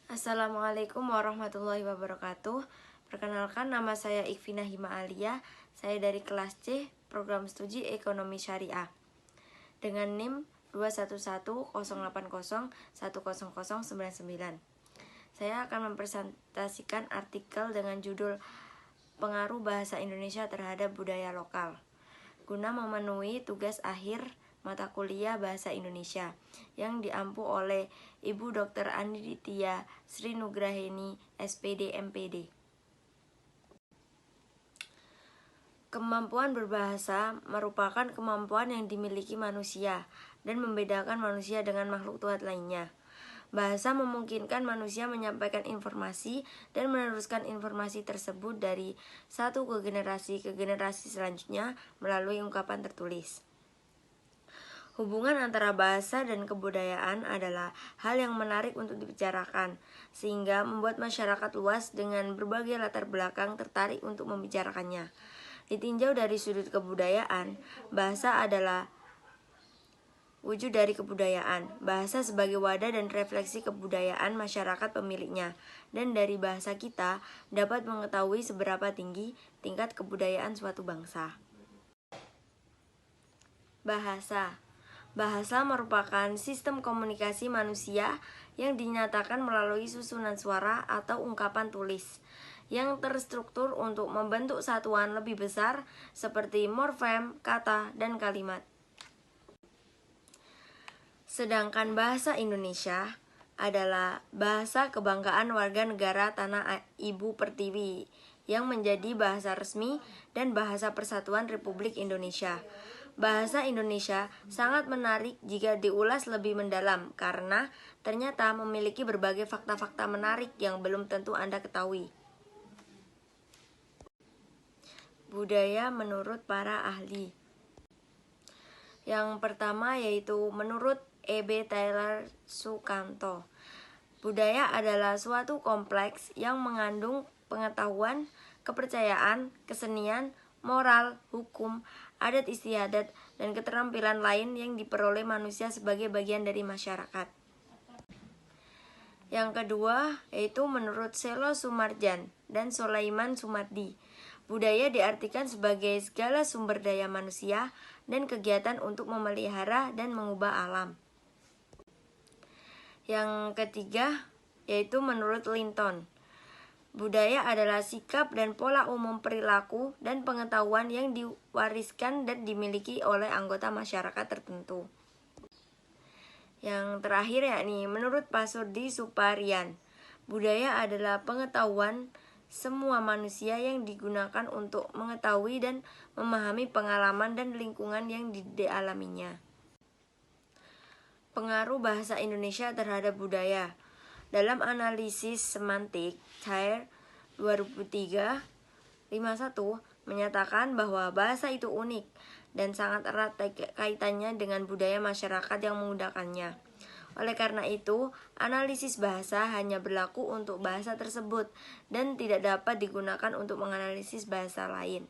Assalamualaikum warahmatullahi wabarakatuh. Perkenalkan, nama saya Ikvina Hima Alia. Saya dari kelas C, program studi Ekonomi Syariah. Dengan NIM 21108010099. Saya akan mempresentasikan artikel dengan judul Pengaruh Bahasa Indonesia Terhadap Budaya Lokal, guna memenuhi tugas akhir mata kuliah Bahasa Indonesia yang diampu oleh Ibu Dr. Aninditya Sri Nugraheni, SPD, MPD. Kemampuan berbahasa merupakan kemampuan yang dimiliki manusia dan membedakan manusia dengan makhluk Tuhan lainnya. Bahasa memungkinkan manusia menyampaikan informasi dan meneruskan informasi tersebut dari satu ke generasi selanjutnya melalui ungkapan tertulis. Hubungan antara bahasa dan kebudayaan adalah hal yang menarik untuk dibicarakan, sehingga membuat masyarakat luas dengan berbagai latar belakang tertarik untuk membicarakannya. Ditinjau dari sudut kebudayaan, bahasa adalah wujud dari kebudayaan. Bahasa sebagai wadah dan refleksi kebudayaan masyarakat pemiliknya, dan dari bahasa kita dapat mengetahui seberapa tinggi tingkat kebudayaan suatu bangsa. Bahasa merupakan sistem komunikasi manusia yang dinyatakan melalui susunan suara atau ungkapan tulis yang terstruktur untuk membentuk satuan lebih besar seperti morfem, kata, dan kalimat. Sedangkan bahasa Indonesia adalah bahasa kebanggaan warga negara tanah ibu pertiwi yang menjadi bahasa resmi dan bahasa persatuan Republik Indonesia. Bahasa Indonesia sangat menarik jika diulas lebih mendalam karena ternyata memiliki berbagai fakta-fakta menarik yang belum tentu Anda ketahui. Budaya menurut para ahli. Yang pertama yaitu menurut E.B. Taylor Sukanto. Budaya adalah suatu kompleks yang mengandung pengetahuan, kepercayaan, kesenian, moral, hukum, adat istiadat, dan keterampilan lain yang diperoleh manusia sebagai bagian dari masyarakat. Yang kedua yaitu menurut Selo Sumarjan dan Sulaiman Sumardi. Budaya diartikan sebagai segala sumber daya manusia dan kegiatan untuk memelihara dan mengubah alam. Yang ketiga yaitu menurut Linton. Budaya adalah sikap dan pola umum perilaku dan pengetahuan yang diwariskan dan dimiliki oleh anggota masyarakat tertentu. Yang terakhir yakni menurut Pasurdi Suparian. Budaya adalah pengetahuan semua manusia yang digunakan untuk mengetahui dan memahami pengalaman dan lingkungan yang dialaminya. Pengaruh bahasa Indonesia terhadap budaya. Dalam analisis semantik Thayer 2003-51 menyatakan bahwa bahasa itu unik dan sangat erat kaitannya dengan budaya masyarakat yang menggunakannya. Oleh karena itu, analisis bahasa hanya berlaku untuk bahasa tersebut dan tidak dapat digunakan untuk menganalisis bahasa lain.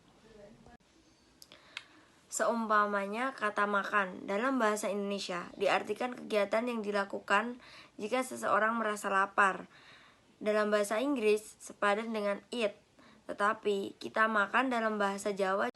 Seumpamanya kata makan dalam bahasa Indonesia diartikan kegiatan yang dilakukan jika seseorang merasa lapar. Dalam bahasa Inggris sepadan dengan eat, tetapi kita makan dalam bahasa Jawa.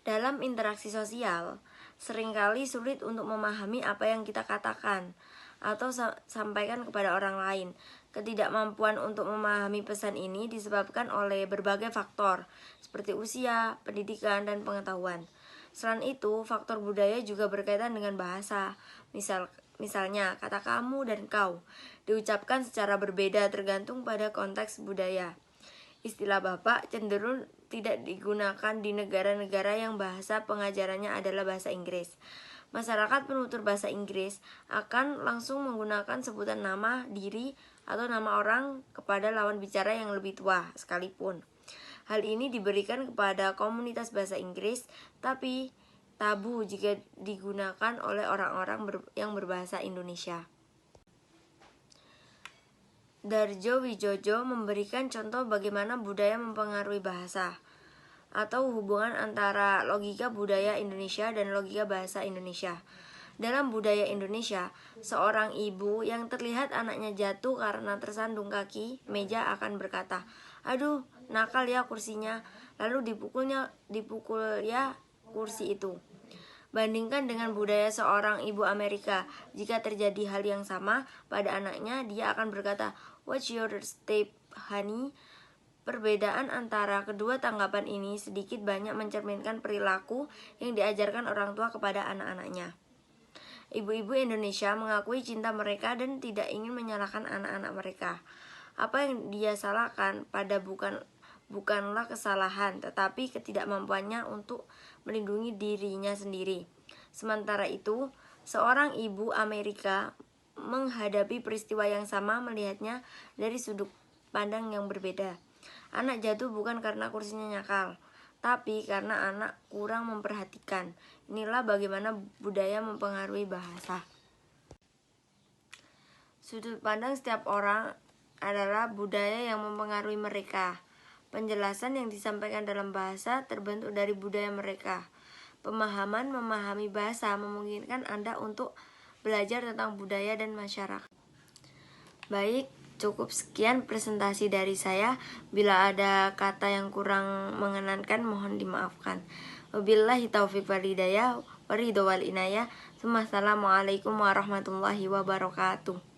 Dalam interaksi sosial, seringkali sulit untuk memahami apa yang kita katakan atau sampaikan kepada orang lain. Ketidakmampuan untuk memahami pesan ini disebabkan oleh berbagai faktor, seperti usia, pendidikan, dan pengetahuan. Selain itu, faktor budaya juga berkaitan dengan bahasa. Misalnya, kata kamu dan kau diucapkan secara berbeda tergantung pada konteks budaya. Istilah bapak cenderung tidak digunakan di negara-negara yang bahasa pengajarannya adalah bahasa Inggris. Masyarakat penutur bahasa Inggris akan langsung menggunakan sebutan nama diri atau nama orang kepada lawan bicara yang lebih tua sekalipun. Hal ini diberikan kepada komunitas bahasa Inggris, tapi tabu jika digunakan oleh orang-orang yang berbahasa Indonesia. Darjo Wijojo memberikan contoh bagaimana budaya mempengaruhi bahasa, atau hubungan antara logika budaya Indonesia dan logika bahasa Indonesia. Dalam budaya Indonesia, seorang ibu yang terlihat anaknya jatuh karena tersandung kaki meja akan berkata, "Aduh, nakal ya kursinya." Lalu dipukul ya kursi itu. Bandingkan dengan budaya seorang ibu Amerika, jika terjadi hal yang sama pada anaknya, dia akan berkata, "Watch your step, honey." Perbedaan antara kedua tanggapan ini sedikit banyak mencerminkan perilaku yang diajarkan orang tua kepada anak-anaknya. Ibu-ibu Indonesia mengakui cinta mereka dan tidak ingin menyalahkan anak-anak mereka. Apa yang dia salahkan bukanlah kesalahan, tetapi ketidakmampuannya untuk melindungi dirinya sendiri. Sementara itu, seorang ibu Amerika menghadapi peristiwa yang sama melihatnya dari sudut pandang yang berbeda. Anak jatuh bukan karena kursinya nakal, tapi karena anak kurang memperhatikan. Inilah bagaimana budaya mempengaruhi bahasa. Sudut pandang setiap orang adalah budaya yang mempengaruhi mereka. Penjelasan yang disampaikan dalam bahasa terbentuk dari budaya mereka. Memahami bahasa memungkinkan Anda untuk belajar tentang budaya dan masyarakat. Baik, cukup sekian presentasi dari saya. Bila ada kata yang kurang mengenankan, mohon dimaafkan. Wabillahi taufiq wal hidayah, waridho wal inayah. Assalamualaikum warahmatullahi wabarakatuh.